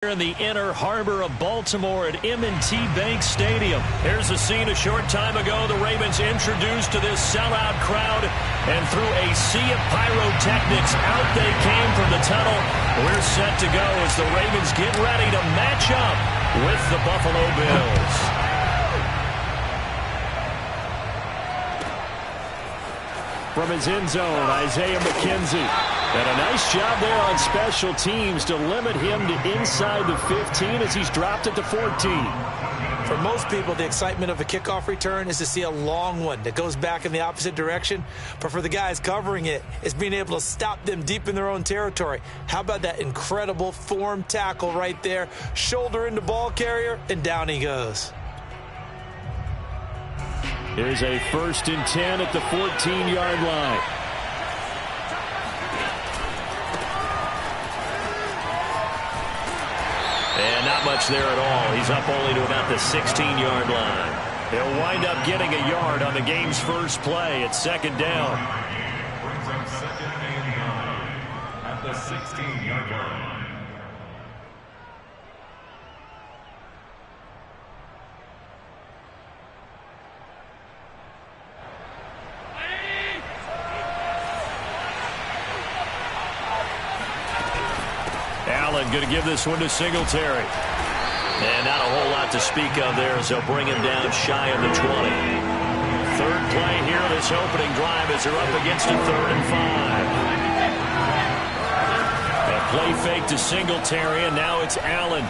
In the inner harbor of Baltimore at M&T Bank Stadium. Here's a scene a short time ago. The Ravens introduced to this sellout crowd, and through a sea of pyrotechnics, out they came from the tunnel. We're set to go as the Ravens get ready to match up with the Buffalo Bills. From his end zone, Isaiah McKenzie. And a nice job there on special teams to limit him to inside the 15 as he's dropped it to 14. For most people, the excitement of a kickoff return is to see a long one that goes back in the opposite direction. But for the guys covering it, it's being able to stop them deep in their own territory. How about that incredible form tackle right there? Shoulder into ball carrier, and down he goes. Here's a 1st and 10 at the 14-yard line. And not much there at all. He's up only to about the 16-yard line. He'll wind up getting a yard on the game's first play at 2nd down. Brings up 2nd and 9 at the 16-yard line. Allen going to give this one to Singletary. And not a whole lot to speak of there as they'll bring him down shy of the 20. Third play here, this opening drive as they're up against a 3rd and 5. A play fake to Singletary, and now it's Allen.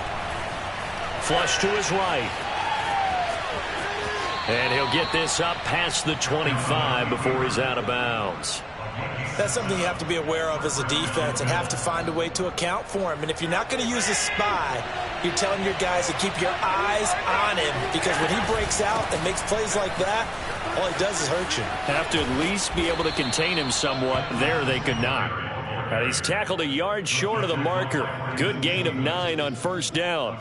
Flush to his right. And he'll get this up past the 25 before he's out of bounds. That's something you have to be aware of as a defense and have to find a way to account for him. And if you're not going to use a spy, you're telling your guys to keep your eyes on him, because when he breaks out and makes plays like that, all he does is hurt you. Have to at least be able to contain him somewhat. There they could not. And he's tackled a yard short of the marker. Good gain of 9 on 1st down.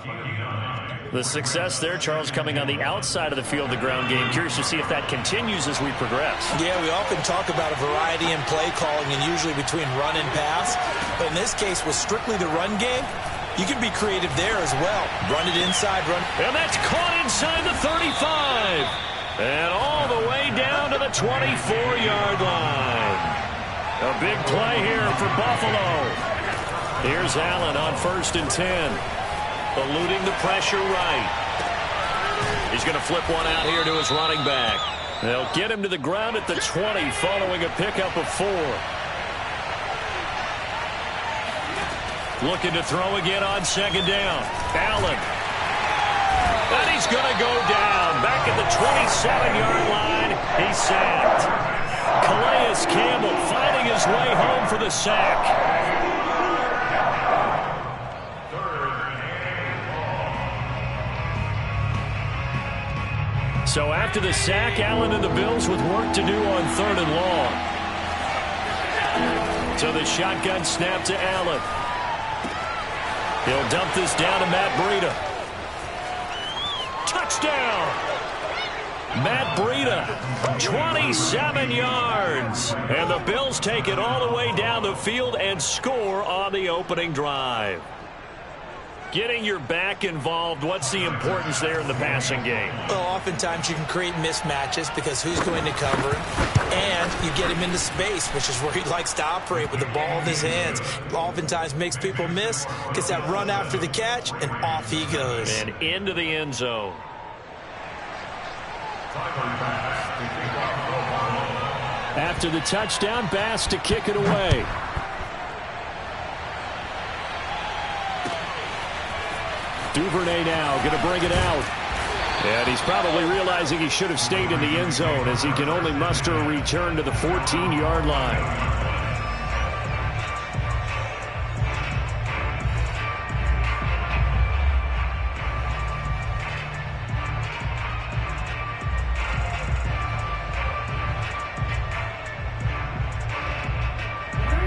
The success there, Charles, coming on the outside of the field, the ground game. Curious to see if that continues as we progress. Yeah, we often talk about a variety in play calling and usually between run and pass. But in this case, with strictly the run game, you can be creative there as well. Run it inside, run. And that's caught inside the 35. And all the way down to the 24-yard line. A big play here for Buffalo. Here's Allen on 1st and 10. Eluding the pressure right. He's going to flip one out here to his running back. They'll get him to the ground at the 20 following a pickup of 4. Looking to throw again on 2nd down. Allen. And he's going to go down. Back at the 27-yard line. He's sacked. Calais Campbell finding his way home for the sack. So after the sack, Allen and the Bills with work to do on 3rd and long. So the shotgun snap to Allen. He'll dump this down to Matt Breida. Touchdown! Matt Breida, 27 yards. And the Bills take it all the way down the field and score on the opening drive. Getting your back involved, what's the importance there in the passing game? Well, oftentimes you can create mismatches because who's going to cover him? And you get him into space, which is where he likes to operate with the ball in his hands. Oftentimes makes people miss, gets that run after the catch, and off he goes. And into the end zone. After the touchdown, Bass to kick it away. Duvernay now going to bring it out. And he's probably realizing he should have stayed in the end zone as he can only muster a return to the 14-yard line.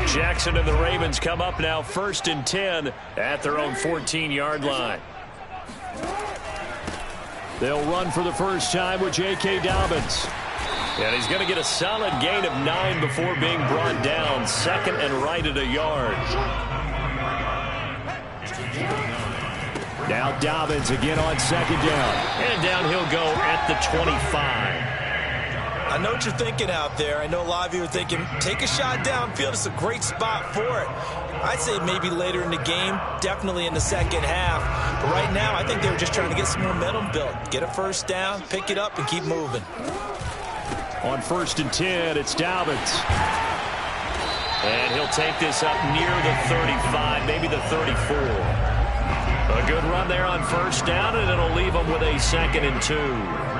Jackson and the Ravens come up now 1st and 10 at their own 14-yard line. They'll run for the first time with J.K. Dobbins. And he's going to get a solid gain of 9 before being brought down. 2nd and right at a yard. Now Dobbins again on second down. And down he'll go at the 25. I know what you're thinking out there. I know a lot of you are thinking, take a shot downfield. It's a great spot for it. I'd say maybe later in the game, definitely in the second half. But right now, I think they were just trying to get some momentum built. Get a first down, pick it up, and keep moving. On 1st and 10, it's Dobbins. And he'll take this up near the 35, maybe the 34. A good run there on 1st down, and it'll leave them with a 2nd and 2.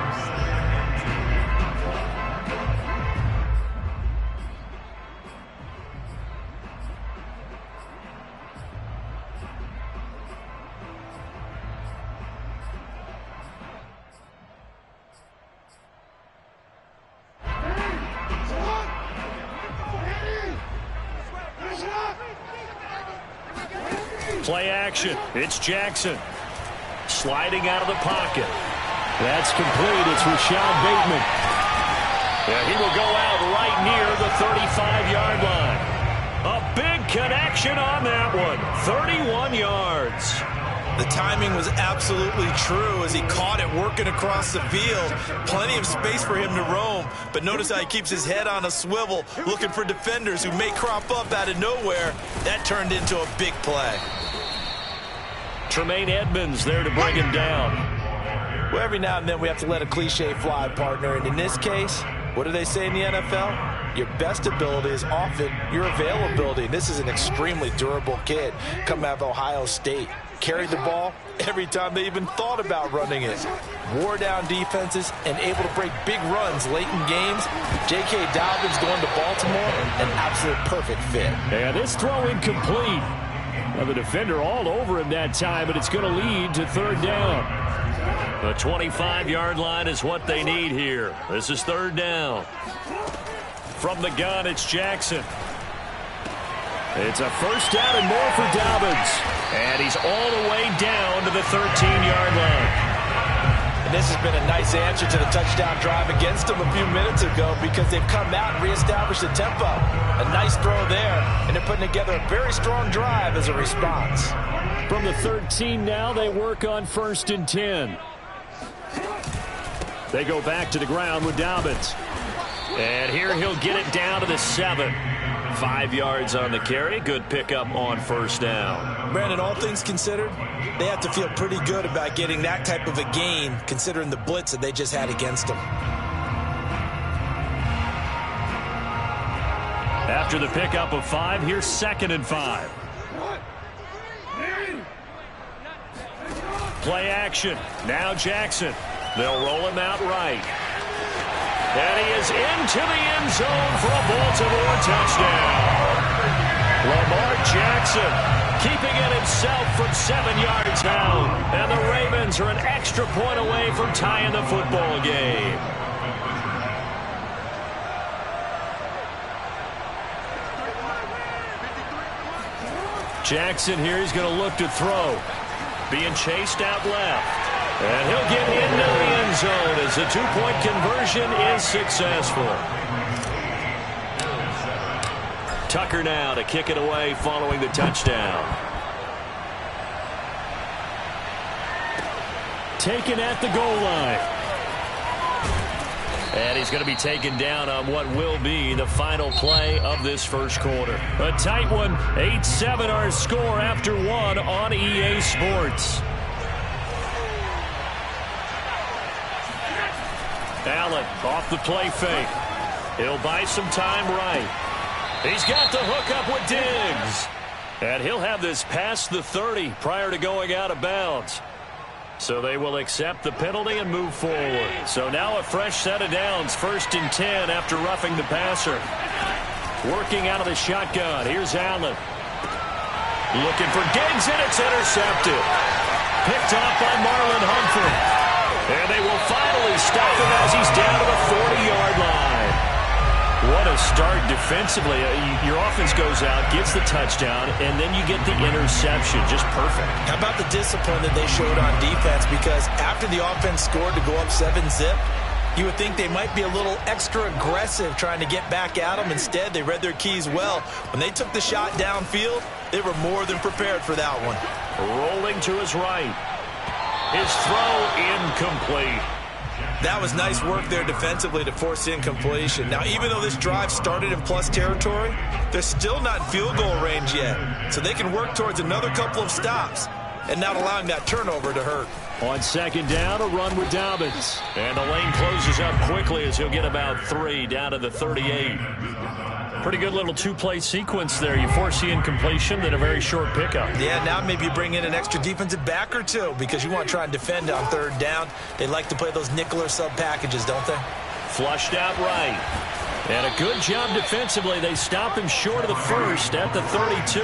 Play action. It's Jackson. Sliding out of the pocket. That's complete. It's Rashad Bateman. And he will go out right near the 35-yard line. A big connection on that one. 31 yards. The timing was absolutely true as he caught it working across the field. Plenty of space for him to roam. But notice how he keeps his head on a swivel, looking for defenders who may crop up out of nowhere. That turned into a big play. Tremaine Edmonds there to bring him down. Well, every now and then we have to let a cliche fly, partner. And in this case, what do they say in the NFL? Your best ability is often your availability. And this is an extremely durable kid coming out of Ohio State. Carried the ball every time they even thought about running it. Wore down defenses and able to break big runs late in games. J.K. Dobbins going to Baltimore, an absolute perfect fit. Yeah, this throw incomplete. Well, the defender all over him that time, but it's going to lead to 3rd down. The 25-yard line is what they need here. This is 3rd down. From the gun, it's Jackson. It's a 1st down and more for Dobbins. And he's all the way down to the 13-yard line. And this has been a nice answer to the touchdown drive against them a few minutes ago because they've come out and reestablished the tempo. A nice throw there, and they're putting together a very strong drive as a response. From the 13 now, they work on 1st and 10. They go back to the ground with Dobbins. And here he'll get it down to the 7. 5 yards on the carry. Good pickup on 1st down. Brandon, all things considered, they have to feel pretty good about getting that type of a gain considering the blitz that they just had against them. After the pickup of 5, here's 2nd and 5. Play action. Now Jackson. They'll roll him out right. And he is into the end zone for a Baltimore touchdown. Lamar Jackson keeping it himself from 7 yards out. And the Ravens are an extra point away from tying the football game. Jackson here, he's going to look to throw. Being chased out left. And he'll get into the end zone as the 2-point conversion is successful. Tucker now to kick it away following the touchdown. Taken at the goal line. And he's going to be taken down on what will be the final play of this first quarter. A tight one, 8-7 our score after 1 on EA Sports. Allen off the play fake. He'll buy some time right. He's got the hook up with Diggs. And he'll have this past the 30 prior to going out of bounds. So they will accept the penalty and move forward. So now a fresh set of downs. 1st and 10 after roughing the passer. Working out of the shotgun. Here's Allen. Looking for Diggs, and it's intercepted. Picked off by Marlon Humphrey. And they will finally stop him as he's down to the 40-yard line. What a start defensively. Your offense goes out, gets the touchdown, and then you get the interception. Just perfect. How about the discipline that they showed on defense? Because after the offense scored to go up 7-zip, you would think they might be a little extra aggressive trying to get back at them. Instead, they read their keys well. When they took the shot downfield, they were more than prepared for that one. Rolling to his right. His throw incomplete. That was nice work there defensively to force the incompletion. Now, even though this drive started in plus territory, they're still not in field goal range yet. So they can work towards another couple of stops and not allowing that turnover to hurt. On second down, a run with Dobbins. And the lane closes up quickly as he'll get about 3 down to the 38. Pretty good little two-play sequence there. You force the incompletion, then a very short pickup. Yeah, now maybe you bring in an extra defensive back or two because you want to try and defend on third down. They like to play those nickel or sub packages, don't they? Flushed out right. And a good job defensively. They stop him short of the first at the 32.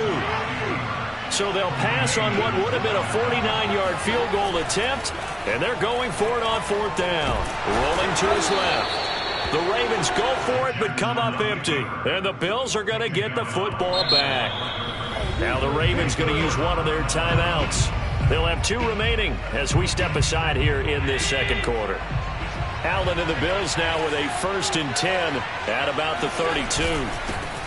So they'll pass on what would have been a 49-yard field goal attempt, and they're going for it on fourth down. Rolling to his left. The Ravens go for it but come up empty, and the Bills are going to get the football back. Now the Ravens going to use one of their timeouts. They'll have 2 remaining as we step aside here in this second quarter. Allen and the Bills now with a 1st and 10 at about the 32.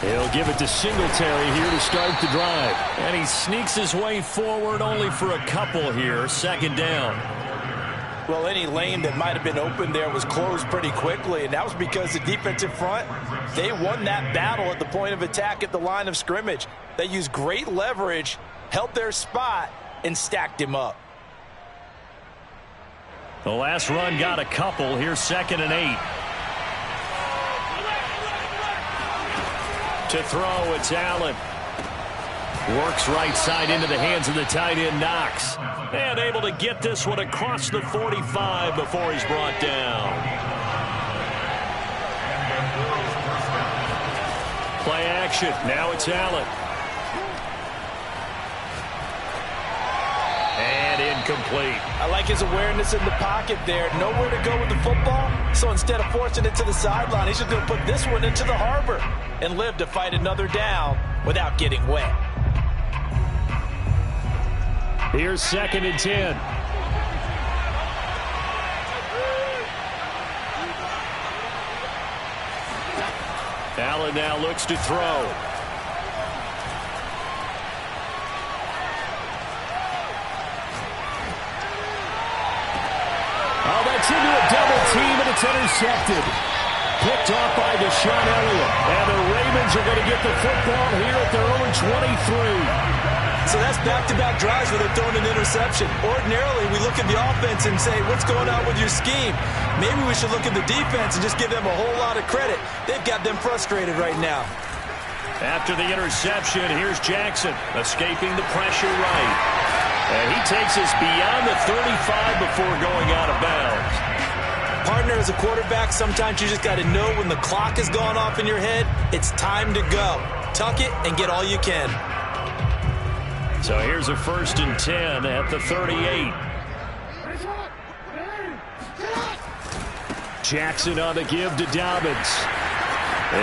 He'll give it to Singletary here to start the drive. And he sneaks his way forward only for a couple here. Second down. Well, any lane that might have been open there was closed pretty quickly, and that was because the defensive front, they won that battle at the point of attack at the line of scrimmage. They used great leverage, held their spot, and stacked him up. The last run got a couple. Here's 2nd and 8. To throw, it's Allen. Works right side into the hands of the tight end, Knox. And able to get this one across the 45 before he's brought down. Play action. Now it's Allen. And incomplete. I like his awareness in the pocket there. Nowhere to go with the football. So instead of forcing it to the sideline, he's just going to put this one into the harbor and live to fight another down without getting wet. Here's 2nd and 10. Allen now looks to throw. Oh, that's into a double team, and it's intercepted. Picked off by Deshaun Elliott. And the Ravens are going to get the football here at their own 23. So that's back-to-back drives where they're throwing an interception. Ordinarily, we look at the offense and say, what's going on with your scheme? Maybe we should look at the defense and just give them a whole lot of credit. They've got them frustrated right now. After the interception, here's Jackson escaping the pressure right. And he takes us beyond the 35 before going out of bounds. Partner, as a quarterback, sometimes you just got to know when the clock has gone off in your head, it's time to go. Tuck it and get all you can. So here's a 1st and 10 at the 38. Jackson on the give to Dobbins.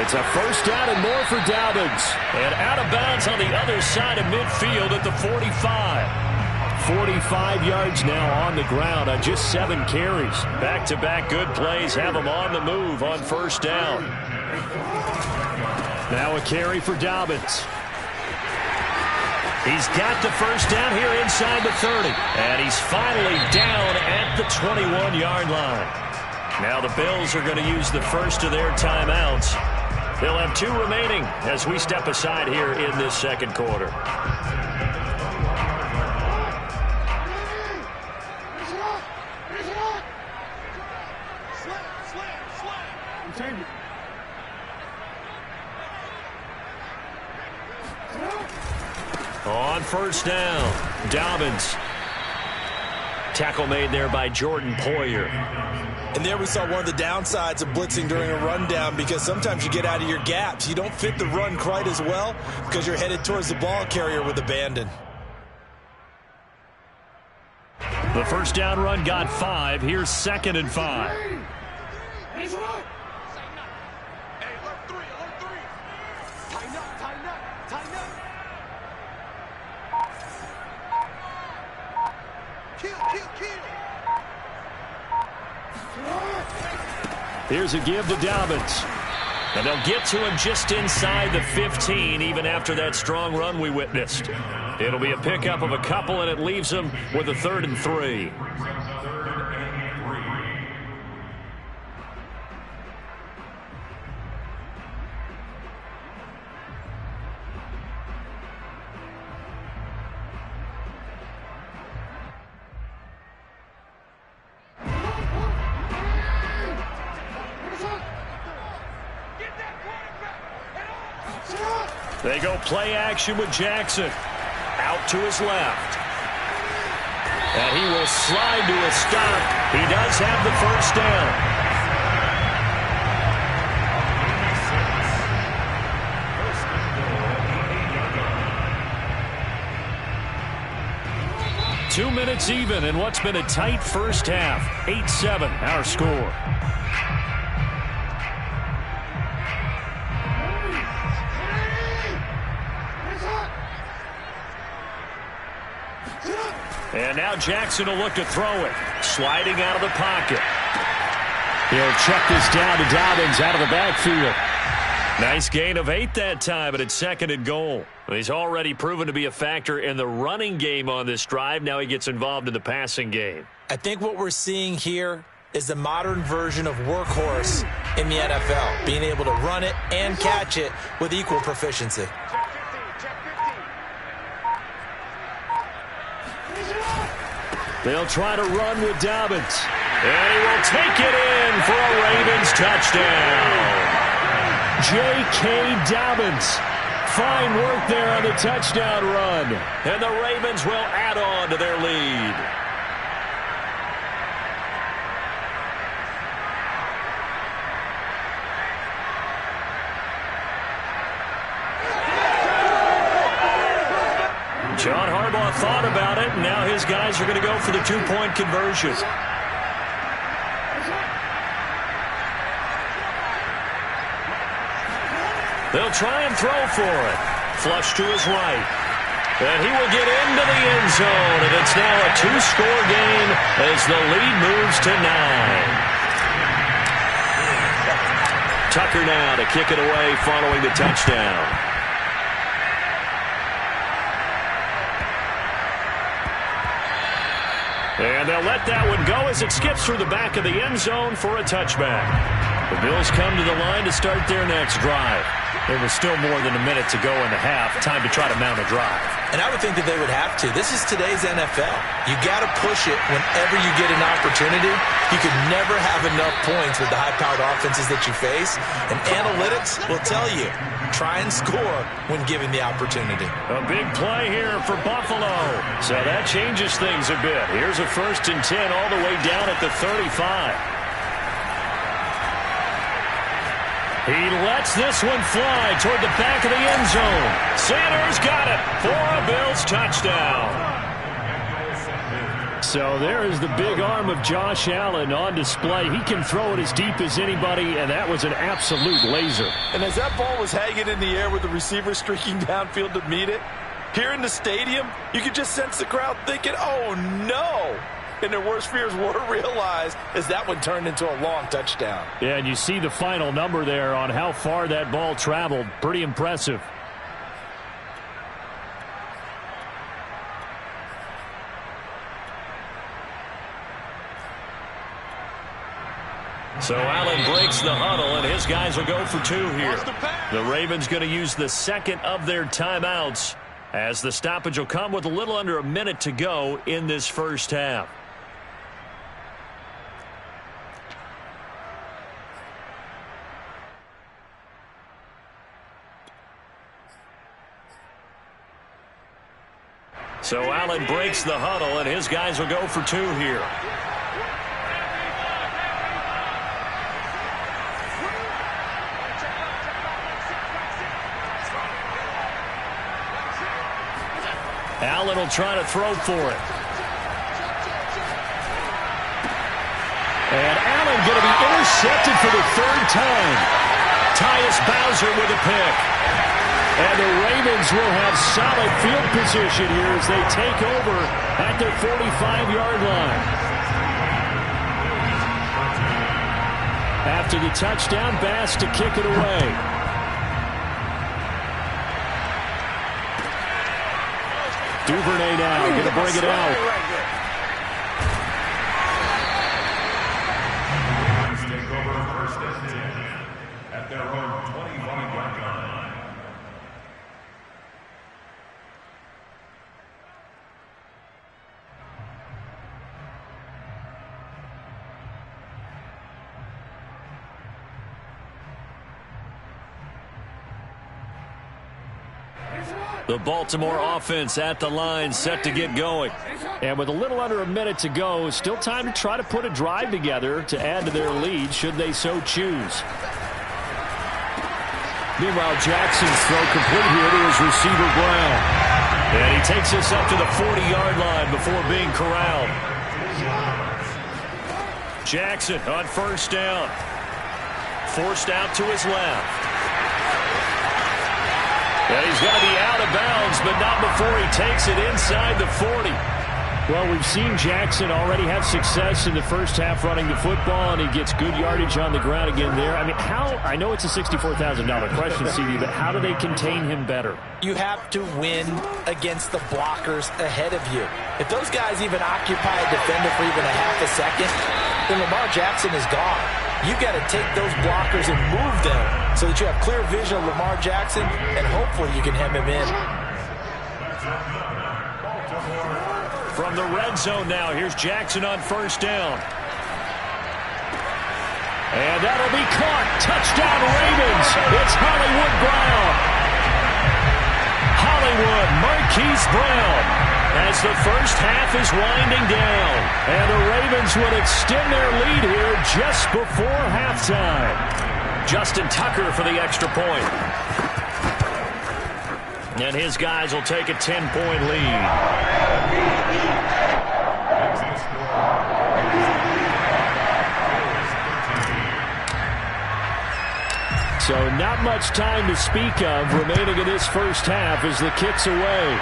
It's a 1st down and more for Dobbins. And out of bounds on the other side of midfield at the 45. 45 yards now on the ground on just 7 carries. Back-to-back good plays have him on the move on 1st down. Now a carry for Dobbins. He's got the 1st down here inside the 30. And he's finally down at the 21-yard line. Now the Bills are going to use the first of their timeouts. They'll have 2 remaining as we step aside here in this second quarter. On 1st down, Dobbins. Tackle made there by Jordan Poyer. And there we saw one of the downsides of blitzing during a rundown, because sometimes you get out of your gaps. You don't fit the run quite as well because you're headed towards the ball carrier with abandon. The 1st down run got 5. Here's 2nd and 5. Here's a give to Dobbins. And they'll get to him just inside the 15, even after that strong run we witnessed. It'll be a pickup of a couple, and it leaves them with a 3rd and 3. They go play action with Jackson. Out to his left. And he will slide to a stop. He does have the first down. 2 minutes even in what's been a tight first half. 8-7 our score. And now Jackson will look to throw it. Sliding out of the pocket. He'll check this down to Dobbins out of the backfield. Nice gain of 8 that time, but it's 2nd and goal. He's already proven to be a factor in the running game on this drive. Now he gets involved in the passing game. I think what we're seeing here is the modern version of workhorse in the NFL, being able to run it and catch it with equal proficiency. They'll try to run with Dobbins. And he will take it in for a Ravens touchdown. J.K. Dobbins. Fine work there on the touchdown run. And the Ravens will add on to their lead. John Harbaugh thought about it, and now his guys are going to go for the 2-point conversion. They'll try and throw for it. Flush to his right. And he will get into the end zone, and it's now a 2-score game as the lead moves to 9. Tucker now to kick it away following the touchdown. And they'll let that one go as it skips through the back of the end zone for a touchback. The Bills come to the line to start their next drive. There was still more than a minute to go in the half. Time to try to mount a drive. And I would think that they would have to. This is today's NFL. You got to push it whenever you get an opportunity. You could never have enough points with the high-powered offenses that you face. And analytics will tell you, try and score when given the opportunity. A big play here for Buffalo. So that changes things a bit. Here's a 1st and 10 all the way down at the 35. He lets this one fly toward the back of the end zone. Sanders got it for a Bills touchdown. So there is the big arm of Josh Allen on display. He can throw it as deep as anybody, and that was an absolute laser. And as that ball was hanging in the air with the receiver streaking downfield to meet it, here in the stadium, you could just sense the crowd thinking, oh, no. And their worst fears were realized as that one turned into a long touchdown. Yeah, and you see the final number there on how far that ball traveled. Pretty impressive. So Allen breaks the huddle, and his guys will go for 2 here. The Ravens going to use the 2nd of their timeouts as the stoppage will come with a little under a minute to go in this first half. So Allen breaks the huddle, and his guys will go for 2 here. Allen will try to throw for it. And Allen going to be intercepted for the 3rd time. Tyus Bowser with a pick. And the Ravens will have solid field position here as they take over at their 45-yard line. After the touchdown, Bass to kick it away. Duvernay now going to bring it out. Take over first and 10 at their own 25-yard line. The Baltimore offense at the line, set to get going. And with a little under a minute to go, still time to try to put a drive together to add to their lead should they so choose. Meanwhile, Jackson's throw complete here to his receiver, Brown. And he takes us up to the 40-yard line before being corralled. Jackson on first down. Forced out to his left. And he's going to be out of bounds, but not before he takes it inside the 40. Well, we've seen Jackson already have success in the first half running the football, and he gets good yardage on the ground again there. I mean, I know it's a $64,000 question, CD, but how do they contain him better? You have to win against the blockers ahead of you. If those guys even occupy a defender for even a half a second, then Lamar Jackson is gone. You've got to take those blockers and move them so that you have clear vision of Lamar Jackson, and hopefully you can hem him in. From the red zone now, here's Jackson on first down. And that'll be caught. Touchdown Ravens. It's Hollywood Brown. Hollywood Marquise Brown as the first half is winding down. And the Ravens would extend their lead here just before halftime. Justin Tucker for the extra point. And his guys will take a 10-point lead. So not much time to speak of remaining in this first half as the kick's away.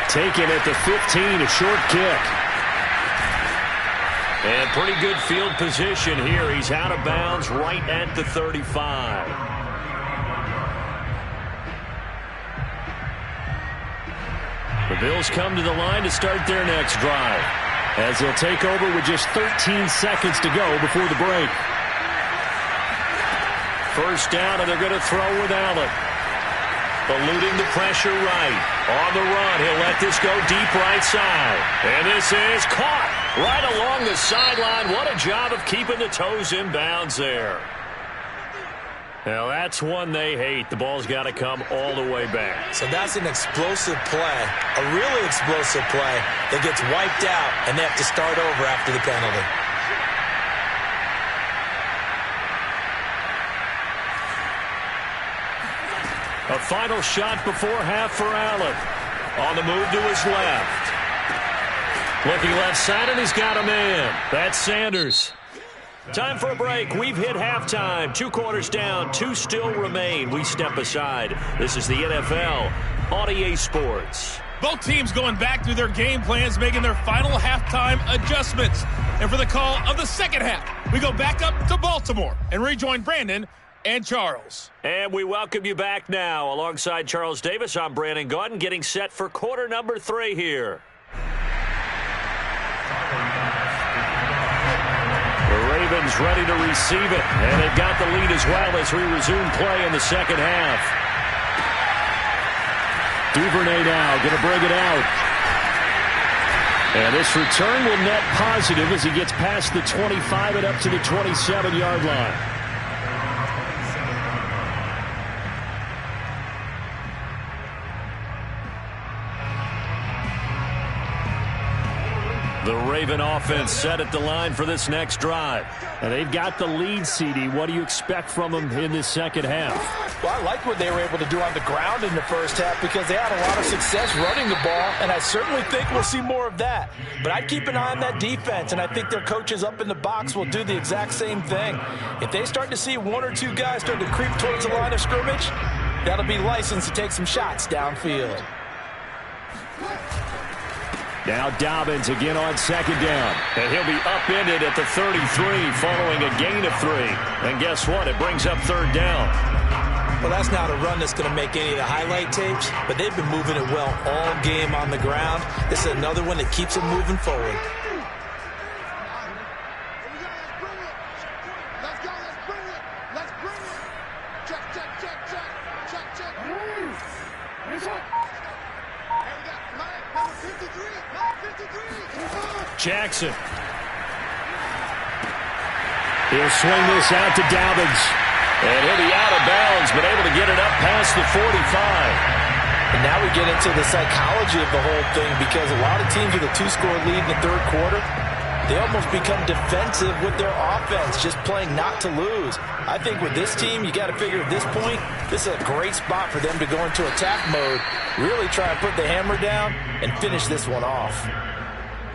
Taken at the 15, a short kick. And pretty good field position here. He's out of bounds right at the 35. The Bills come to the line to start their next drive, as they'll take over with just 13 seconds to go before the break. First down, and they're going to throw with Allen. Eluding the pressure right. On the run, he'll let this go deep right side. And this is caught right along the sideline. What a job of keeping the toes in bounds there. Now, that's one they hate. The ball's got to come all the way back. So that's an explosive play, a really explosive play that gets wiped out, and they have to start over after the penalty. A final shot before half for Allen. On the move to his left. Looking left side, and he's got a man. That's Sanders. Time for a break. We've hit halftime. 2 quarters down. 2 still remain. We step aside. This is the NFL on EA Sports. Both teams going back through their game plans, making their final halftime adjustments. And for the call of the second half, we go back up to Baltimore and rejoin Brandon and Charles. And we welcome you back now. Alongside Charles Davis, I'm Brandon Gaudin, getting set for quarter number 3 here. The Ravens ready to receive it, and they've got the lead as well as we resume play in the second half. Duvernay now going to bring it out. And this return will net positive as he gets past the 25 and up to the 27-yard line. The Raven offense set at the line for this next drive. And they've got the lead, CD. What do you expect from them in this second half? Well, I like what they were able to do on the ground in the first half because they had a lot of success running the ball, and I certainly think we'll see more of that. But I'd keep an eye on that defense, and I think their coaches up in the box will do the exact same thing. If they start to see 1 or 2 guys start to creep towards the line of scrimmage, that'll be licensed to take some shots downfield. Now Dobbins again on second down. And he'll be upended at the 33 following a gain of 3. And guess what? It brings up third down. Well, that's not a run that's going to make any of the highlight tapes, but they've been moving it well all game on the ground. This is another one that keeps them moving forward. Jackson. He'll swing this out to Dobbins. And he'll be out of bounds, but able to get it up past the 45. And now we get into the psychology of the whole thing, because a lot of teams with a 2-score lead in the third quarter, they almost become defensive with their offense, just playing not to lose. I think with this team, you got to figure at this point, this is a great spot for them to go into attack mode, really try and put the hammer down and finish this one off.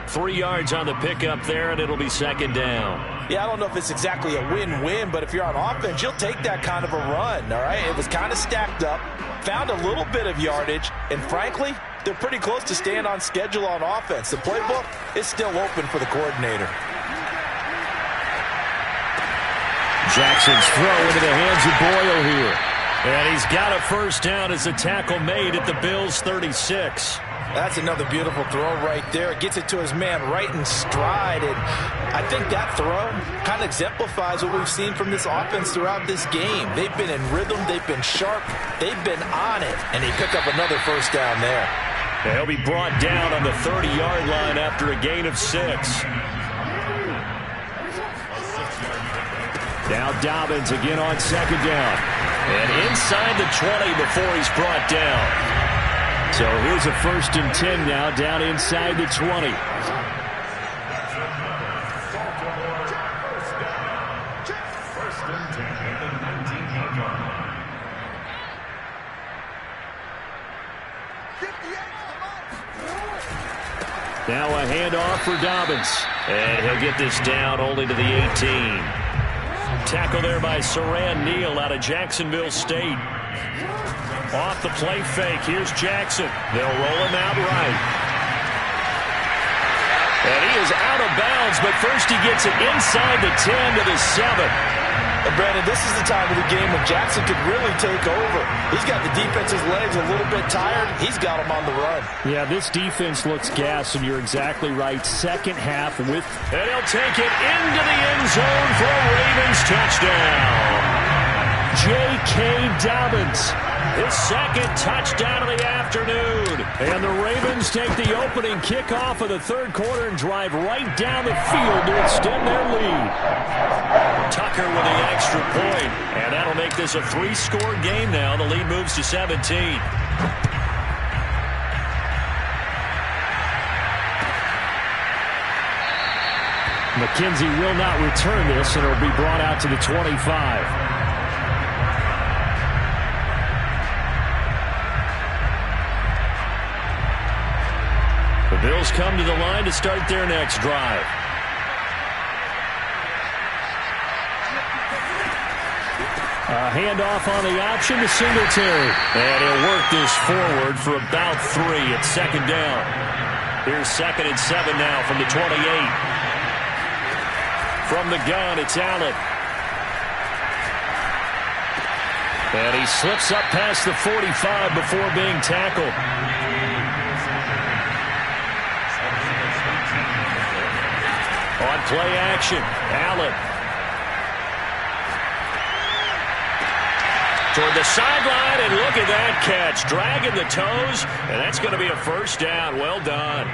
3 yards on the pickup there, and it'll be second down. Yeah, I don't know if it's exactly a win-win, but if you're on offense, you'll take that kind of a run, all right? It was kind of stacked up, found a little bit of yardage, and frankly, they're pretty close to staying on schedule on offense. The playbook is still open for the coordinator. Jackson's throw into the hands of Boyle here. And he's got a first down as a tackle made at the Bills' 36. That's another beautiful throw right there. Gets it to his man right in stride. And I think that throw kind of exemplifies what we've seen from this offense throughout this game. They've been in rhythm. They've been sharp. They've been on it. And they pick up another first down there. And he'll be brought down on the 30-yard line after a gain of 6. Now Dobbins again on second down. And inside the 20 before he's brought down. So here's a 1st and 10 now, down inside the 20. Now a handoff for Dobbins. And he'll get this down only to the 18. Tackle there by Saran Neal out of Jacksonville State. Off the play fake, here's Jackson. They'll roll him out right. And he is out of bounds, but first he gets it inside the 10 to the 7. And Brandon, this is the time of the game when Jackson could really take over. He's got the defense's legs a little bit tired. He's got them on the run. Yeah, this defense looks gassed, and you're exactly right. Second half with... And he'll take it into the end zone for a Ravens touchdown. J.K. Dobbins. His second touchdown of the afternoon. And the Ravens take the opening kickoff of the third quarter and drive right down the field to extend their lead. Tucker with the extra point. And that'll make this a 3-score game now. The lead moves to 17. McKenzie will not return this, and it'll be brought out to the 25. The Bills come to the line to start their next drive. A handoff on the option to Singletary. And he'll work this forward for about 3 at second down. Here's 2nd and 7 now from the 28. From the gun, it's Allen. And he slips up past the 45 before being tackled. On play action, Allen. Toward the sideline, and look at that catch. Dragging the toes, and that's going to be a first down. Well done.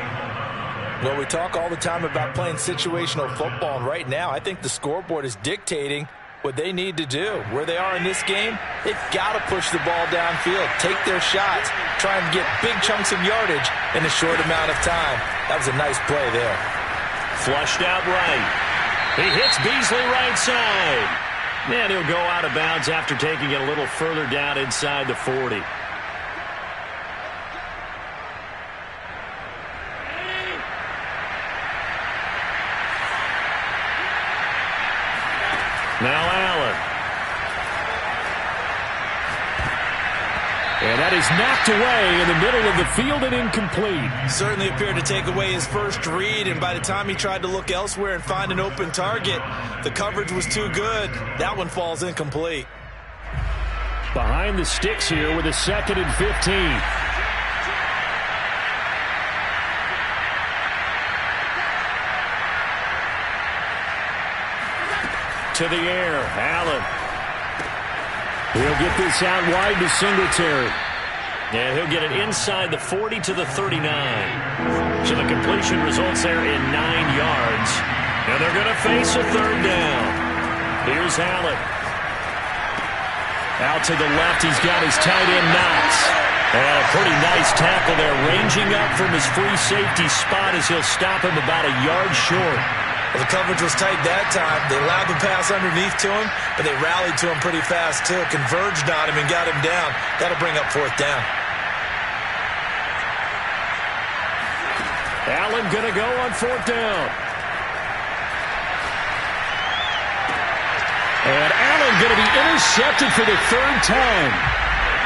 Well, we talk all the time about playing situational football, and right now I think the scoreboard is dictating what they need to do. Where they are in this game, they've got to push the ball downfield, take their shots, try and get big chunks of yardage in a short amount of time. That was a nice play there. Flushed out right. He hits Beasley right side. And he'll go out of bounds after taking it a little further down inside the 40. Now Allen. And that is knocked away in the middle of the field and incomplete. Certainly appeared to take away his first read, and by the time he tried to look elsewhere and find an open target, the coverage was too good. That one falls incomplete. behind the sticks here with a 2nd and 15. To the air, Allen. He'll get this out wide to Singletary. And he'll get it inside the 40 to the 39. So the completion results there in 9 yards. And they're going to face a 3rd down. Here's Allen. Out to the left, he's got his tight end Knox. And a pretty nice tackle there, ranging up from his free safety spot as he'll stop him about a yard short. Well, the coverage was tight that time. They allowed the pass underneath to him, but they rallied to him pretty fast, too. Converged on him and got him down. That'll bring up 4th down. Allen going to go on 4th down. And Allen going to be intercepted for the 3rd time.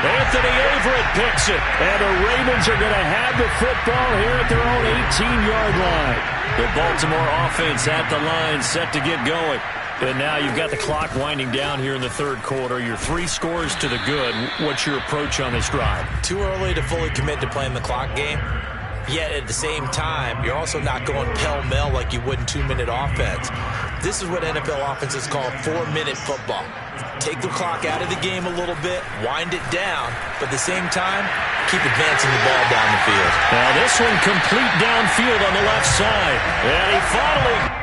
Anthony Averett picks it. And the Ravens are going to have the football here at their own 18-yard line. The Baltimore offense at the line, set to get going. And now you've got the clock winding down here in the 3rd quarter. Your 3 scores to the good. What's your approach on this drive? Too early to fully commit to playing the clock game. Yet at the same time, you're also not going pell-mell like you would in 2-minute offense. This is what NFL offenses call 4-minute football. Take the clock out of the game a little bit, wind it down, but at the same time, keep advancing the ball down the field. Now this one complete downfield on the left side. And he finally